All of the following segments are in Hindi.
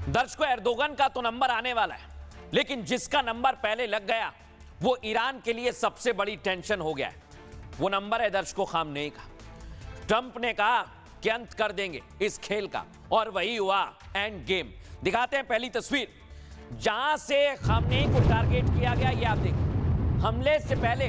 दर्शकों, एर्दोगन का तो नंबर आने वाला है, लेकिन जिसका नंबर पहले लग गया वो ईरान के लिए सबसे बड़ी टेंशन हो गया है। वो नंबर है दर्शकों खामनेई का। ट्रंप ने कहा कि अंत कर देंगे इस खेल का, और वही हुआ, एंड गेम। दिखाते हैं पहली तस्वीर जहां से खामनेई को टारगेट किया गया। ये आप देखिए, हमले से पहले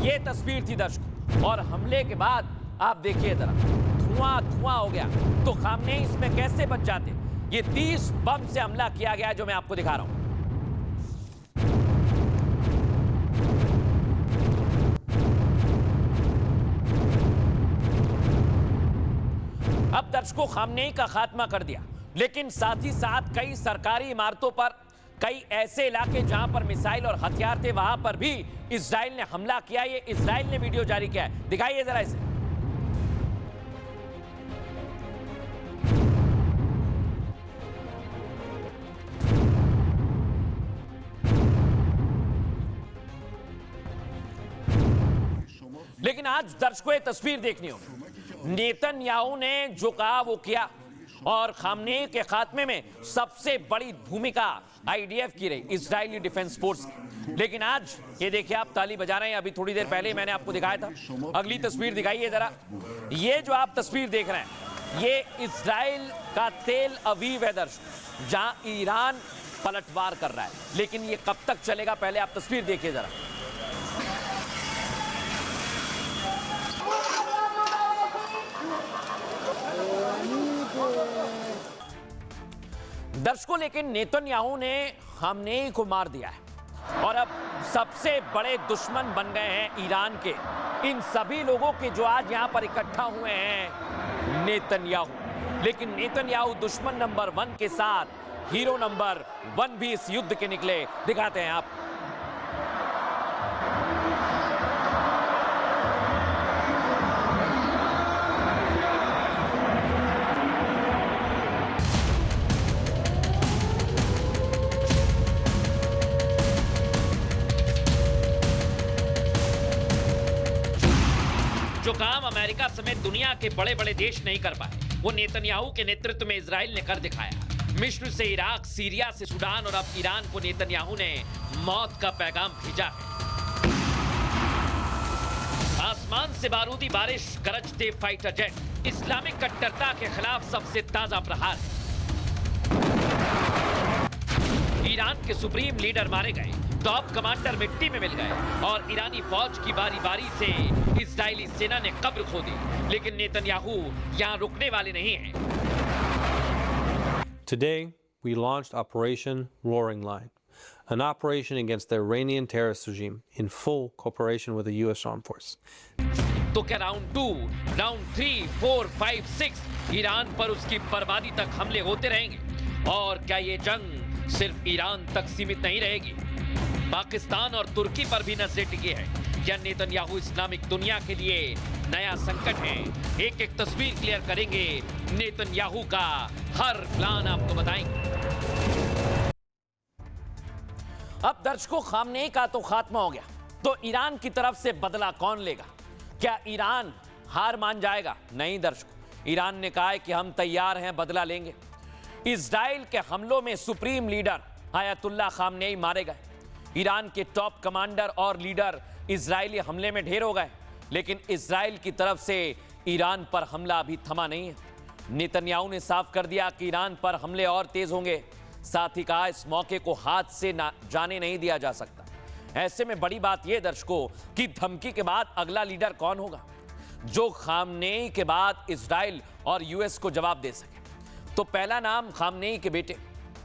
ये तस्वीर थी दर्शकों, और हमले के बाद आप देखिए जरा, धुआं धुआं हो गया। तो खामनेई इसमें कैसे बच जाते? ये 30 बम से हमला किया गया जो मैं आपको दिखा रहा हूं। अब दर्शकों, खामनेई का खात्मा कर दिया, लेकिन साथ ही साथ कई सरकारी इमारतों पर, कई ऐसे इलाके जहां पर मिसाइल और हथियार थे, वहां पर भी इजराइल ने हमला किया। ये इजराइल ने वीडियो जारी किया है, दिखाइए जरा इसे। लेकिन आज दर्शकों ये तस्वीर देखनी होगी। नेतन्याहू ने जो कहा वो किया, और खामनेई के खात्मे में सबसे बड़ी भूमिका आईडीएफ की रही, इजरायली डिफेंस फोर्स की। लेकिन आज ये देखिए, आप ताली बजा रहे हैं, अभी थोड़ी देर पहले मैंने आपको दिखाया था। अगली तस्वीर दिखाइए जरा। ये जो आप तस्वीर देख रहे हैं, ये इजराइल का तेल अवीव है दर्शकों, जहां ईरान पलटवार कर रहा है। लेकिन ये कब तक चलेगा, पहले आप तस्वीर देखिए जरा। दर्शकों, लेकिन नेतन्याहू ने खामनेई को मार दिया है, और अब सबसे बड़े दुश्मन बन गए हैं ईरान के इन सभी लोगों के जो आज यहां पर इकट्ठा हुए हैं, नेतन्याहू। लेकिन नेतन्याहू दुश्मन नंबर 1 के साथ हीरो नंबर 1 भी इस युद्ध के निकले। दिखाते हैं आप। जो काम अमेरिका समेत दुनिया के बड़े बड़े देश नहीं कर पाए, वो नेतन्याहू के नेतृत्व में इजराइल ने कर दिखाया। मिस्र से इराक, सीरिया से सूडान, और अब ईरान को नेतन्याहू ने मौत का पैगाम भेजा है। आसमान से बारूदी बारिश, गरजते फाइटर जेट, इस्लामिक कट्टरता के खिलाफ सबसे ताजा प्रहार है। ईरान के सुप्रीम लीडर मारे गए, टॉप कमांडर मिट्टी में मिल गए, और ईरानी फौज की बारी बारी से इजरायली सेना ने कब्र खो दी। लेकिन नेतन्याहू यहां रुकने वाले नहीं हैं। Today, we launched Operation Roaring Lion, an operation against the Iranian terrorist regime in full cooperation with the U.S. Armed Force. तो क्या राउंड 2, राउंड 3, 4, 5, 6 ईरान पर उसकी बर्बादी तक हमले होते रहेंगे? और क्या ये जंग सिर्फ ईरान तक सीमित नहीं रहेगी? पाकिस्तान और तुर्की पर भी नजरें टिकी है। क्या नेतन्याहू इस्लामिक दुनिया के लिए नया संकट है? एक एक तस्वीर क्लियर करेंगे, नेतन्याहू का हर प्लान आपको बताएंगे। अब दर्शकों, खामनेई का तो खात्मा हो गया, तो ईरान की तरफ से बदला कौन लेगा? क्या ईरान हार मान जाएगा? नहीं दर्शकों, ईरान ने कहा है कि हम तैयार हैं, बदला लेंगे। इजराइल के हमलों में सुप्रीम लीडर आयतुल्लाह खामनेई मारे गए। ईरान के टॉप कमांडर और लीडर इजरायली हमले में ढेर हो गए। लेकिन इजराइल की तरफ से ईरान पर हमला अभी थमा नहीं है। नेतन्याहू ने साफ कर दिया कि ईरान पर हमले और तेज होंगे। साथ ही कहा, इस मौके को हाथ से जाने नहीं दिया जा सकता। ऐसे में बड़ी बात यह दर्शकों कि धमकी के बाद अगला लीडर कौन होगा जो खामनेई के बाद इजराइल और यूएस को जवाब दे सके? तो पहला नाम खामनेई के बेटे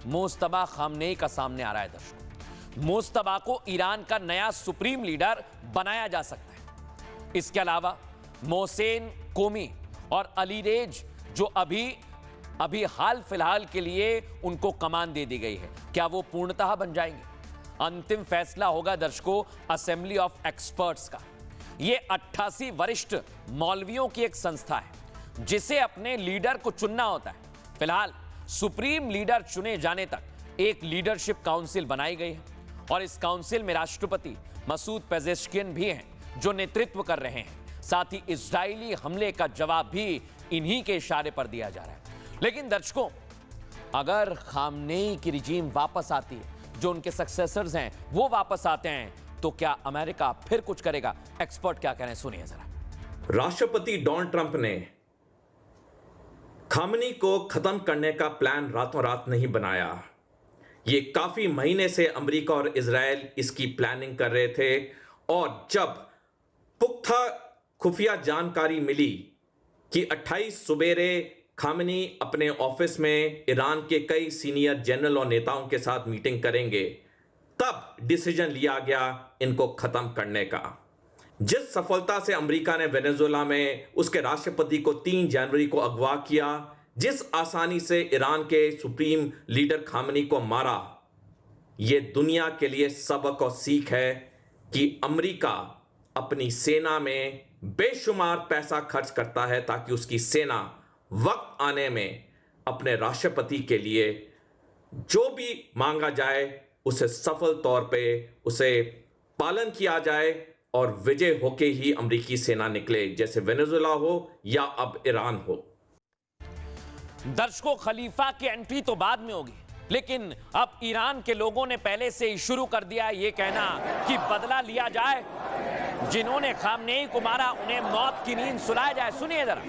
मुज्तबा खामनेई का सामने आ रहा है दर्शकों। मुज्तबा को ईरान का नया सुप्रीम लीडर बनाया जा सकता है। इसके अलावा मोहसेन कोमी और अलीरेज, जो अभी हाल फिलहाल के लिए उनको कमान दे दी गई है, क्या वो पूर्णतः बन जाएंगे? अंतिम फैसला होगा दर्शकों असेंबली ऑफ एक्सपर्ट्स का। ये 88 वरिष्ठ मौलवियों की एक संस्था है जिसे अपने लीडर को चुनना होता है। फिलहाल सुप्रीम लीडर चुने जाने तक एक लीडरशिप काउंसिल बनाई गई है, और इस काउंसिल में राष्ट्रपति मसूद पेजेश्कियन भी हैं जो नेतृत्व कर रहे हैं। साथ ही इजरायली हमले का जवाब भी इन्हीं के इशारे पर दिया जा रहा है। लेकिन दर्शकों, अगर खामनेई की रिजीम वापस आती है, जो उनके सक्सेसर्स हैं वो वापस आते हैं, तो क्या अमेरिका फिर कुछ करेगा? एक्सपर्ट क्या कह रहे हैं, सुनिए जरा। राष्ट्रपति डोनाल्ड ट्रंप ने खामनेई को खत्म करने का प्लान रातों रात नहीं बनाया। ये काफी महीने से अमेरिका और इजराइल इसकी प्लानिंग कर रहे थे, और जब पुख्ता खुफिया जानकारी मिली कि 28 सुबेरे खामनेई अपने ऑफिस में ईरान के कई सीनियर जनरल और नेताओं के साथ मीटिंग करेंगे, तब डिसीजन लिया गया इनको खत्म करने का। जिस सफलता से अमेरिका ने वेनेजुएला में उसके राष्ट्रपति को 3 जनवरी को अगवा किया, जिस आसानी से ईरान के सुप्रीम लीडर खामनेई को मारा, यह दुनिया के लिए सबक और सीख है कि अमेरिका अपनी सेना में बेशुमार पैसा खर्च करता है ताकि उसकी सेना वक्त आने में अपने राष्ट्रपति के लिए जो भी मांगा जाए उसे सफल तौर पे उसे पालन किया जाए और विजय होके ही अमेरिकी सेना निकले, जैसे वेनेजुएला हो या अब ईरान हो। दर्शकों, खलीफा की एंट्री तो बाद में होगी, लेकिन अब ईरान के लोगों ने पहले से ही शुरू कर दिया ये कहना कि बदला लिया जाए, जिन्होंने खामनेई को मारा उन्हें मौत की नींद सुलाया जाए। सुनिए जरा।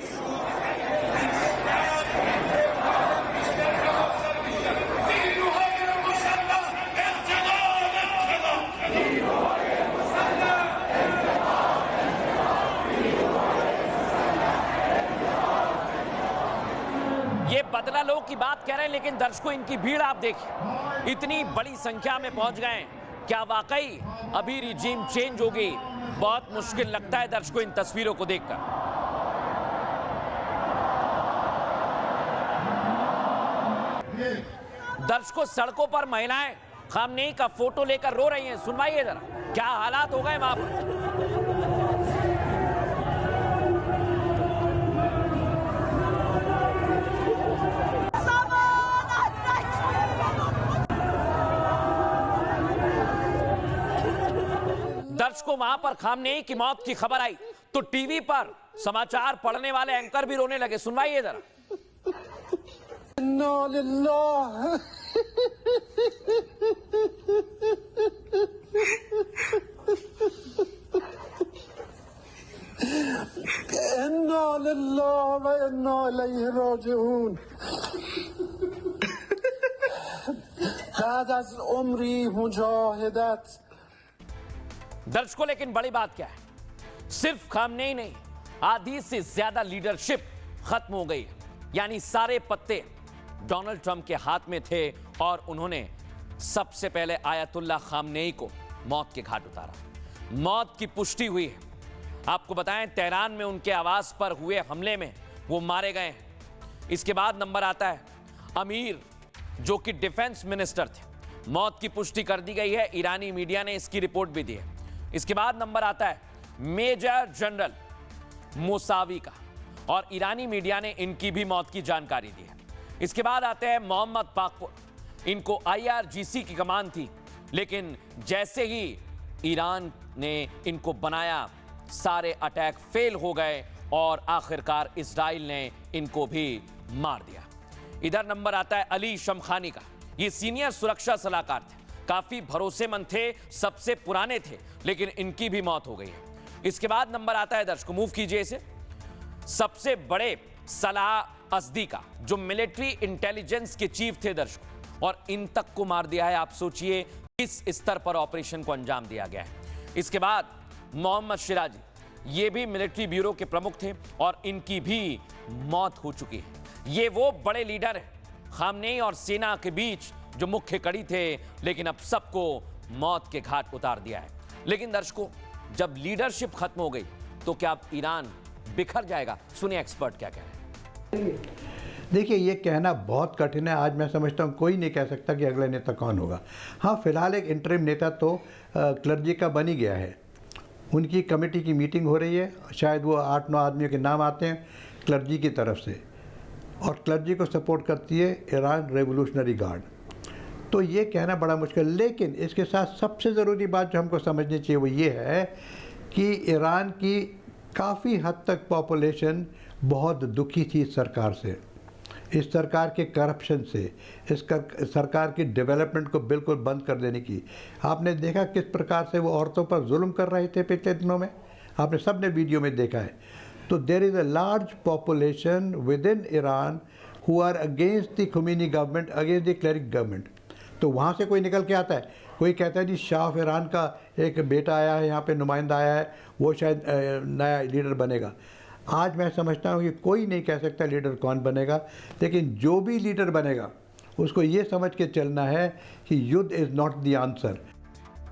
ये बदला लो की बात कह रहे हैं, लेकिन दर्शकों इनकी भीड़ आप देखिए, इतनी बड़ी संख्या में पहुंच गए। क्या वाकई अभी रिजीम चेंज होगी? बहुत मुश्किल लगता है दर्शकों इन तस्वीरों को देखकर। दर्शकों, सड़कों पर महिलाएं खामनेई का फोटो लेकर रो रही हैं। सुनवाइए जरा, क्या हालात हो गए वहां पर। दर्शकों, वहां पर खामनेई की मौत की खबर आई तो टीवी पर समाचार पढ़ने वाले एंकर भी रोने लगे। सुनवाइए जरा। इन्ना लिल्लाह इन्ना लिल्लाह व इन्ना इलैहि राजिऊन। बाद अज़ उम्री मुजाहिदत। दर्शकों, लेकिन बड़ी बात क्या है, सिर्फ खामनेई नहीं, आधी से ज्यादा लीडरशिप खत्म हो गई। यानी सारे पत्ते डोनाल्ड ट्रंप के हाथ में थे और उन्होंने सबसे पहले आयतुल्लाह खामनेई को मौत के घाट उतारा। मौत की पुष्टि हुई है। आपको बताएं, तेहरान में उनके आवास पर हुए हमले में वो मारे गए हैं। इसके बाद नंबर आता है अमीर, जो कि डिफेंस मिनिस्टर थे। मौत की पुष्टि कर दी गई है, ईरानी मीडिया ने इसकी रिपोर्ट भी दी है। इसके बाद नंबर आता है मेजर जनरल मुसावी का, और ईरानी मीडिया ने इनकी भी मौत की जानकारी दी है। इसके बाद आते हैं मोहम्मद बाकपुर, इनको IRGC की कमान थी, लेकिन जैसे ही ईरान ने इनको बनाया, सारे अटैक फेल हो गए और आखिरकार इजराइल ने इनको भी मार दिया। इधर नंबर आता है अली शमखानी का। ये सीनियर सुरक्षा सलाहकार थे, काफी भरोसेमंद थे, सबसे पुराने थे, लेकिन इनकी भी मौत हो गई है। इसके बाद नंबर आता है, दर्शकों मूव कीजिए इसे, सबसे बड़े सलाह अज़दी का, जो मिलिट्री इंटेलिजेंस के चीफ थे दर्शकों, और इन तक को मार दिया है। आप सोचिए किस स्तर पर ऑपरेशन को अंजाम दिया गया है। इसके बाद मोहम्मद शिराजी, ये भी मिलिट्री ब्यूरो के प्रमुख थे और इनकी भी मौत हो चुकी है। ये वो बड़े लीडर हैं खामनेई और सेना के बीच जो मुख्य कड़ी थे, लेकिन अब सबको मौत के घाट उतार दिया है। लेकिन दर्शकों, जब लीडरशिप खत्म हो गई तो क्या अब ईरान बिखर जाएगा? सुनिए एक्सपर्ट क्या कह रहे हैं। देखिए, ये कहना बहुत कठिन है। आज मैं समझता हूँ कोई नहीं कह सकता कि अगला नेता कौन होगा। हाँ, फिलहाल एक इंटरिम नेता तो क्लर्जी का बन ही गया है। उनकी कमेटी की मीटिंग हो रही है, शायद वो 8-9 आदमियों के नाम आते हैं क्लर्जी की तरफ से, और क्लर्जी को सपोर्ट करती है ईरान रेवोल्यूशनरी गार्ड। तो ये कहना बड़ा मुश्किल। लेकिन इसके साथ सबसे ज़रूरी बात जो हमको समझनी चाहिए वो ये है कि ईरान की काफ़ी हद तक पॉपुलेशन बहुत दुखी थी इस सरकार से। इस सरकार के करप्शन से, सरकार की डेवलपमेंट को बिल्कुल बंद कर देने की। आपने देखा किस प्रकार से वो औरतों पर जुल्म कर रहे थे पिछले दिनों में, आपने सब ने वीडियो में देखा है। तो there is a large population within Iran who are against the Khomeini government, against the cleric government. तो वहाँ से कोई निकल के आता है, कोई कहता है जी शाह ऑफ ईरान का एक बेटा आया है, यहाँ पे नुमाइंदा आया है, वो शायद नया लीडर बनेगा। आज मैं समझता हूँ कि कोई नहीं कह सकता लीडर कौन बनेगा, लेकिन जो भी लीडर बनेगा उसको ये समझ के चलना है कि युद्ध इज़ नॉट द आंसर।